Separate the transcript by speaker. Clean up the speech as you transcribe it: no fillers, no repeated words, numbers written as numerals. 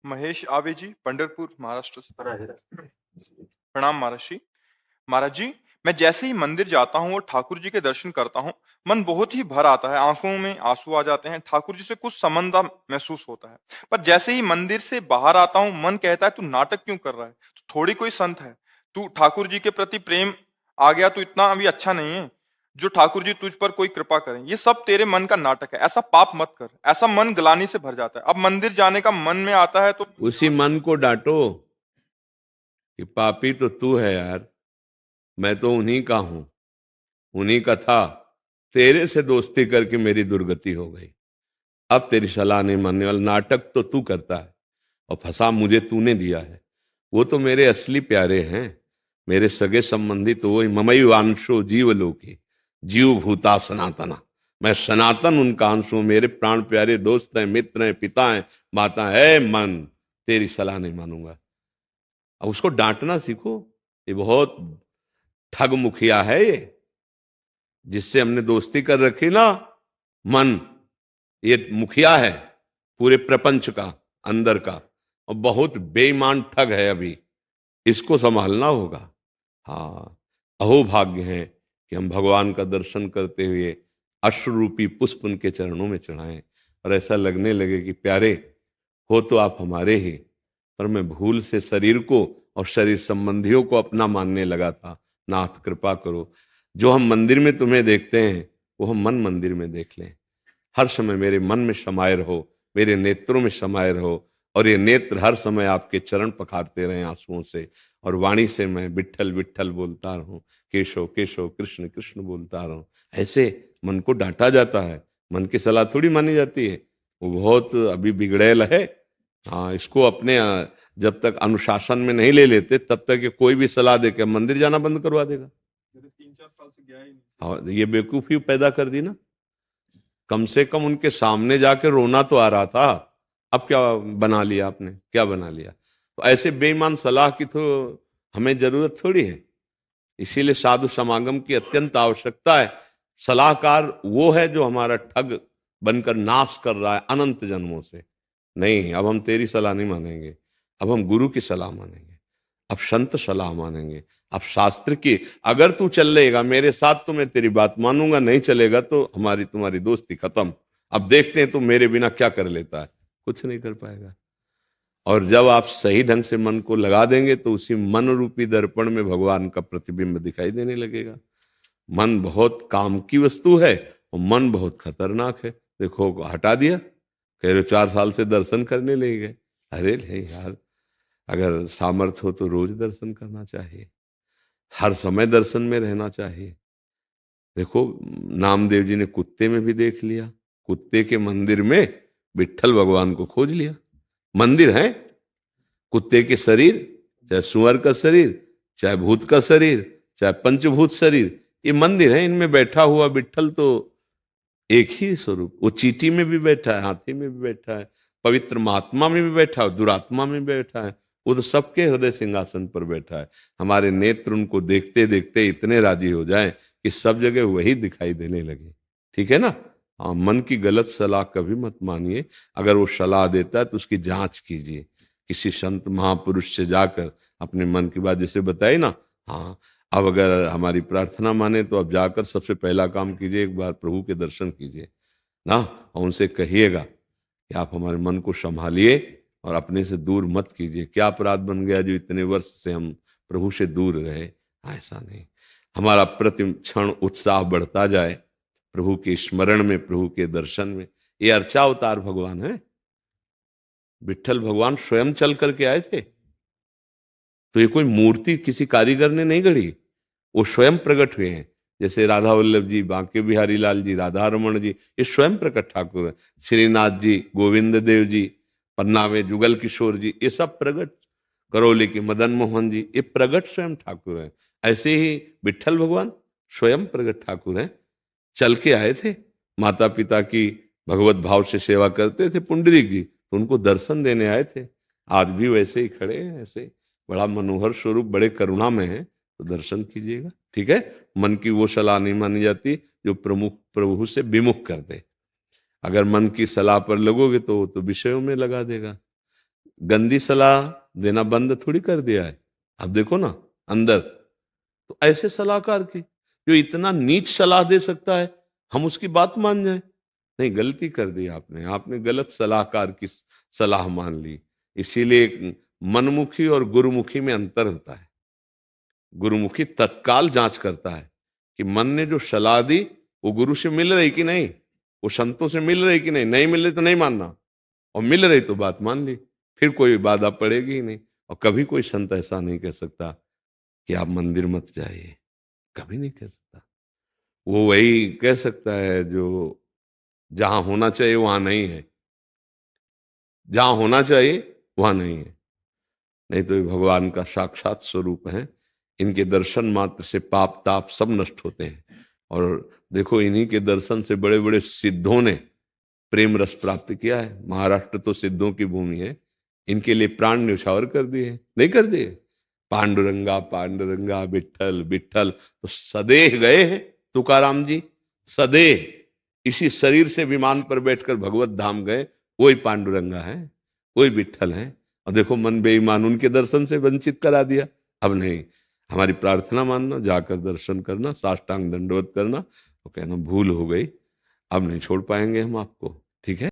Speaker 1: महेश आवे जी, पंढरपुर, महाराष्ट्र से। प्रणाम महाराज जी। महाराज जी, मैं जैसे ही मंदिर जाता हूँ और ठाकुर जी के दर्शन करता हूँ, मन बहुत ही भर आता है, आंखों में आंसू आ जाते हैं, ठाकुर जी से कुछ संबंध महसूस होता है। पर जैसे ही मंदिर से बाहर आता हूँ, मन कहता है तू नाटक क्यों कर रहा है, तू थोड़ी कोई संत है, तू ठाकुर जी के प्रति प्रेम आ गया तो इतना अभी अच्छा नहीं है जो ठाकुर जी तुझ पर कोई कृपा करें। ये सब तेरे मन का नाटक है, ऐसा पाप मत कर। ऐसा मन ग्लानि से भर जाता है। अब मंदिर जाने का मन में आता है तो
Speaker 2: उसी मन को डांटो कि पापी तो तू है यार, मैं तो उन्हीं का हूं, उन्हीं का था। तेरे से दोस्ती करके मेरी दुर्गति हो गई। अब तेरी सलाह नहीं मानने वाला। नाटक तो तू करता है और फंसा मुझे तूने दिया है। वो तो मेरे असली प्यारे हैं, मेरे सगे संबंधी तो वही। ममई अंशो जीवलोकी जीव भूता सनातना। मैं सनातन उनका अंश हूं। मेरे प्राण प्यारे दोस्त हैं, मित्र हैं, पिता हैं, माता है। मन तेरी सलाह नहीं मानूंगा। अब उसको डांटना सीखो। ये बहुत ठग मुखिया है ये, जिससे हमने दोस्ती कर रखी ना। मन ये मुखिया है पूरे प्रपंच का, अंदर का, और बहुत बेईमान ठग है। अभी इसको संभालना होगा। हाँ, अहोभाग्य है कि हम भगवान का दर्शन करते हुए अश्रुरूपी पुष्प उनके चरणों में चढ़ाएं और ऐसा लगने लगे कि प्यारे हो तो आप हमारे ही, पर मैं भूल से शरीर को और शरीर संबंधियों को अपना मानने लगा था। नाथ कृपा करो, जो हम मंदिर में तुम्हें देखते हैं वो हम मन मंदिर में देख लें। हर समय मेरे मन में समाये रहो, मेरे नेत्रों में समाये रहो, और ये नेत्र हर समय आपके चरण पखारते रहे आंसुओं से, और वाणी से मैं विट्ठल विट्ठल बोलता रहूं, केशव केशव कृष्ण कृष्ण बोलता रहूं। ऐसे मन को डांटा जाता है, मन की सलाह थोड़ी मानी जाती है। वो बहुत अभी बिगड़ैल है। हाँ, इसको अपने जब तक अनुशासन में नहीं ले लेते तब तक ये कोई भी सलाह दे के मंदिर जाना बंद करवा देगा।
Speaker 1: 3-4 साल से गया ही नहीं।
Speaker 2: हाँ, ये बेवकूफी पैदा कर दी ना। कम से कम उनके सामने जाके रोना तो आ रहा था। अब क्या बना लिया आपने, क्या बना लिया? तो ऐसे बेईमान सलाह की तो हमें जरूरत थोड़ी है। इसीलिए साधु समागम की अत्यंत आवश्यकता है। सलाहकार वो है जो हमारा ठग बनकर नाश कर रहा है अनंत जन्मों से। नहीं, अब हम तेरी सलाह नहीं मानेंगे, अब हम गुरु की सलाह मानेंगे, अब संत सलाह मानेंगे, अब शास्त्र की। अगर तू चलेगा मेरे साथ तो मैं तेरी बात मानूंगा, नहीं चलेगा तो हमारी तुम्हारी दोस्ती खत्म। अब देखते हैं तू मेरे बिना क्या कर लेता है। कुछ नहीं कर पाएगा। और जब आप सही ढंग से मन को लगा देंगे तो उसी मन रूपी दर्पण में भगवान का प्रतिबिंब दिखाई देने लगेगा। मन बहुत काम की वस्तु है और मन बहुत खतरनाक है। देखो, हटा दिया, कह रहे 4 साल से दर्शन करने ले गए। अरे नहीं यार, अगर सामर्थ्य हो तो रोज दर्शन करना चाहिए, हर समय दर्शन में रहना चाहिए। देखो, नामदेव जी ने कुत्ते में भी देख लिया, कुत्ते के मंदिर में विट्ठल भगवान को खोज लिया। मंदिर है, कुत्ते के शरीर, चाहे सुअर का शरीर, चाहे भूत का शरीर, चाहे पंचभूत शरीर, ये मंदिर है। इनमें बैठा हुआ विट्ठल तो एक ही स्वरूप। वो चींटी में भी बैठा है, हाथी में भी बैठा है, पवित्र महात्मा में भी बैठा है, दुरात्मा में भी बैठा है। वो तो सबके हृदय सिंहासन पर बैठा है। हमारे नेत्र उनको देखते देखते इतने राजी हो जाएं कि सब जगह वही दिखाई देने लगे। ठीक है ना? हाँ, मन की गलत सलाह कभी मत मानिए। अगर वो सलाह देता है तो उसकी जांच कीजिए, किसी संत महापुरुष से जाकर अपने मन की बात जैसे बताई ना। हाँ, अब अगर हमारी प्रार्थना माने तो अब जाकर सबसे पहला काम कीजिए, एक बार प्रभु के दर्शन कीजिए ना, और उनसे कहिएगा कि आप हमारे मन को संभालिए और अपने से दूर मत कीजिए। क्या अपराध बन गया जो इतने वर्ष से हम प्रभु से दूर रहे? ऐसा नहीं, हमारा प्रति क्षण उत्साह बढ़ता जाए प्रभु के स्मरण में, प्रभु के दर्शन में। ये अर्चा अवतार भगवान है। विट्ठल भगवान स्वयं चल करके आए थे। तो ये कोई मूर्ति किसी कारीगर ने नहीं गढ़ी, वो स्वयं प्रकट हुए हैं। जैसे राधा वल्लभ जी, बांके बिहारी लाल जी, राधा रमन जी, ये स्वयं प्रकट ठाकुर हैं। श्रीनाथ जी, गोविंद देव जी, पन्ना में जुगल किशोर जी, ये सब प्रकट। करौली के मदन मोहन जी, ये प्रकट स्वयं ठाकुर हैं। ऐसे ही विट्ठल भगवान स्वयं प्रकट ठाकुर हैं। चल के आए थे, माता पिता की भगवत भाव से सेवा करते थे पुंडरीक जी, तो उनको दर्शन देने आए थे। आज भी वैसे ही खड़े हैं, ऐसे बड़ा मनोहर स्वरूप, बड़े करुणा में है, तो दर्शन कीजिएगा। ठीक है? मन की वो सलाह नहीं मानी जाती जो प्रमुख प्रभु से विमुख कर दे। अगर मन की सलाह पर लगोगे तो वो तो विषयों में लगा देगा। गंदी सलाह देना बंद थोड़ी कर दिया है। आप देखो ना अंदर, तो ऐसे सलाहकार की जो इतना नीच सलाह दे सकता है, हम उसकी बात मान जाए? नहीं, गलती कर दी आपने, आपने गलत सलाहकार की सलाह मान ली। इसीलिए मनमुखी और गुरुमुखी में अंतर होता है। गुरुमुखी तत्काल जांच करता है कि मन ने जो सलाह दी वो गुरु से मिल रही कि नहीं, वो संतों से मिल रही कि नहीं। नहीं मिल रही तो नहीं मानना, और मिल रही तो बात मान ली, फिर कोई बाधा पड़ेगी ही नहीं। और कभी कोई संत ऐसा नहीं कह सकता कि आप मंदिर मत जाइए, कभी नहीं कह सकता। वो वही कह सकता है जो जहां होना चाहिए वहां नहीं है, जहां होना चाहिए वहां नहीं है। नहीं तो ये भगवान का साक्षात स्वरूप है। इनके दर्शन मात्र से पाप ताप सब नष्ट होते हैं। और देखो, इन्हीं के दर्शन से बड़े बड़े सिद्धों ने प्रेम रस प्राप्त किया है। महाराष्ट्र तो सिद्धों की भूमि है, इनके लिए प्राण न्यौछावर कर दिए, नहीं कर दिए? पांडुरंगा पांडुरंगा विठल विठल, तो सदेह गए हैं तुकाराम जी, सदेह इसी शरीर से विमान पर बैठकर भगवत धाम गए। वही पांडुरंगा है, वही विठल है। और देखो मन बेईमान, उनके दर्शन से वंचित करा दिया। अब नहीं, हमारी प्रार्थना मानना, जाकर दर्शन करना, साष्टांग दंडवत करना, तो कहना भूल हो गई, अब नहीं छोड़ पाएंगे हम आपको, ठीक है।